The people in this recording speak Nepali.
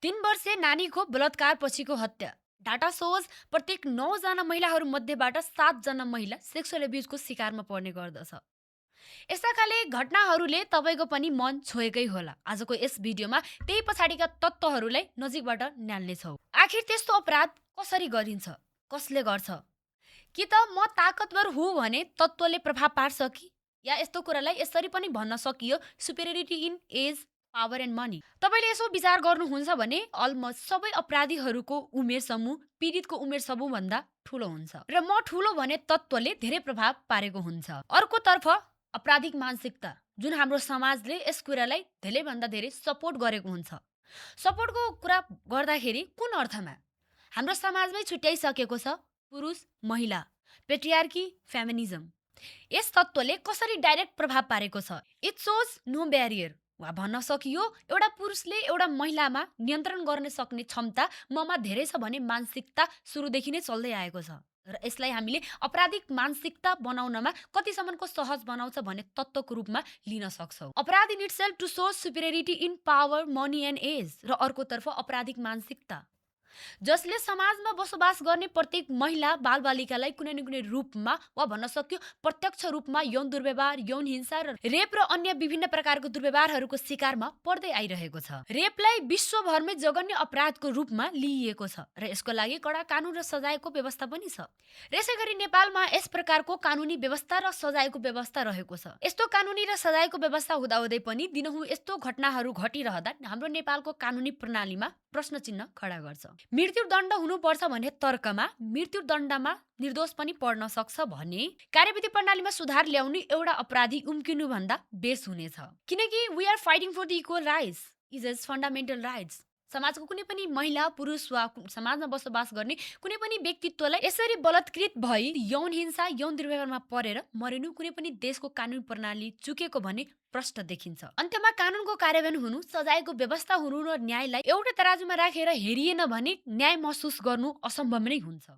3 वर्षे नानीको बलात्कार पछिको हत्या। डाटा सोज प्रत्येक 9 जना महिलाहरू मध्येबाट 7 जना महिला सेक्सुअल एब्युजको शिकारमा पर्ने गर्दछ। यस्ता खाले घटनाहरूले तपाईँको पनि मन छोएकै होला। आजको यस भिडियोमा त्यही पछाडिका तत्त्वहरूलाई नजिकबाट न्याल्नेछौँ। आखिर त्यस्तो अपराध कसरी गरिन्छ, कसले गर्छ? कि त म ताकतवर हुँ भने तत्त्वले प्रभाव पार्छ कि, या यस्तो कुरालाई यसरी पनि भन्न सकियो, superiority in age, power and money. तपाईँले यसो विचार गर्नुहुन्छ भने अलमोस्ट सबै अपराधीहरूको उमेर समूह पीडितको उमेर समूहभन्दा ठुलो हुन्छ र म ठुलो भने तत्त्वले धेरै प्रभाव पारेको हुन्छ। अर्कोतर्फ अपराधिक मानसिकता, जुन हाम्रो समाजले यस कुरालाई धेरैभन्दा धेरै सपोर्ट गरेको हुन्छ। सपोर्टको कुरा गर्दाखेरि कुन अर्थमा? हाम्रो समाजमै छुट्याइसकेको छ पुरुष महिला, पेट्रियार्की, फेमिनिजम। यस तत्त्वले कसरी डाइरेक्ट प्रभाव पारेको छ? इट सोज नो ब्यारियर, वा भन्न सकियो एउटा पुरुषले एउटा महिलामा नियन्त्रण गर्न सक्ने क्षमता ममा धेरै छ भने मानसिकता सुरुदेखि नै चल्दै आएको छ। र यसलाई हामीले अपराधिक मानसिकता बनाउनमा कतिसम्मको सहज बनाउँछ भने तत्त्वको रूपमा लिन सक्छौँ। अपराध in itself to show superiority in power, money and age, र अर्कोतर्फ अपराधिक मानसिकता जसले समाजमा बसोबास गर्ने प्रत्येक महिला बालबालिकालाई कुनै न कुनै रूपमा वा भन्न सक्यो प्रत्यक्ष रूपमा यौन दुर्व्यवहार, यौन हिंसा र रेप र अन्य विभिन्न प्रकारको दुर्व्यवहारहरूको शिकारमा पर्दै आइरहेको छ। रेपलाई विश्वभरमै जघन्य अपराधको रूपमा लिइएको छ र यसको लागि कडा कानुन र सजायको व्यवस्था पनि छ। र यसैगरी नेपालमा यस प्रकारको कानुनी व्यवस्था र सजायको व्यवस्था रहेको छ। यस्तो कानुनी र सजायको व्यवस्था हुँदाहुँदै पनि दिनहुँ यस्तो घटनाहरू घटिरहँदा हाम्रो नेपालको कानुनी प्रणालीमा प्रश्न चिन्ह खडा गर्छ। मृत्युदण्ड हुनुपर्छ भने तर्कमा मृत्युदण्डमा निर्दोष पनि पर्न सक्छ भने कार्यविधि प्रणालीमा सुधार ल्याउनु एउटा अपराधी उम्किनु भन्दा बेस हुनेछ। किनकि we are fighting for the equal rights, is as fundamental rights. समाजको कुनै पनि महिला, पुरुष वा समाजमा बसोबास गर्ने कुनै पनि व्यक्तित्वलाई यसरी बलात्कृत भई यौन हिंसा, यौन दुर्व्यवहारमा परेर मरिनु कुनै पनि देशको कानुन प्रणाली चुकेको भने प्रश्न देखिन्छ। अन्त्यमा कानुनको कार्यान्वयन हुनु, सजायको व्यवस्था हुनु र न्यायलाई एउटै तराजुमा राखेर हेरिएन भने न्याय महसुस गर्नु असम्भव नै हुन्छ।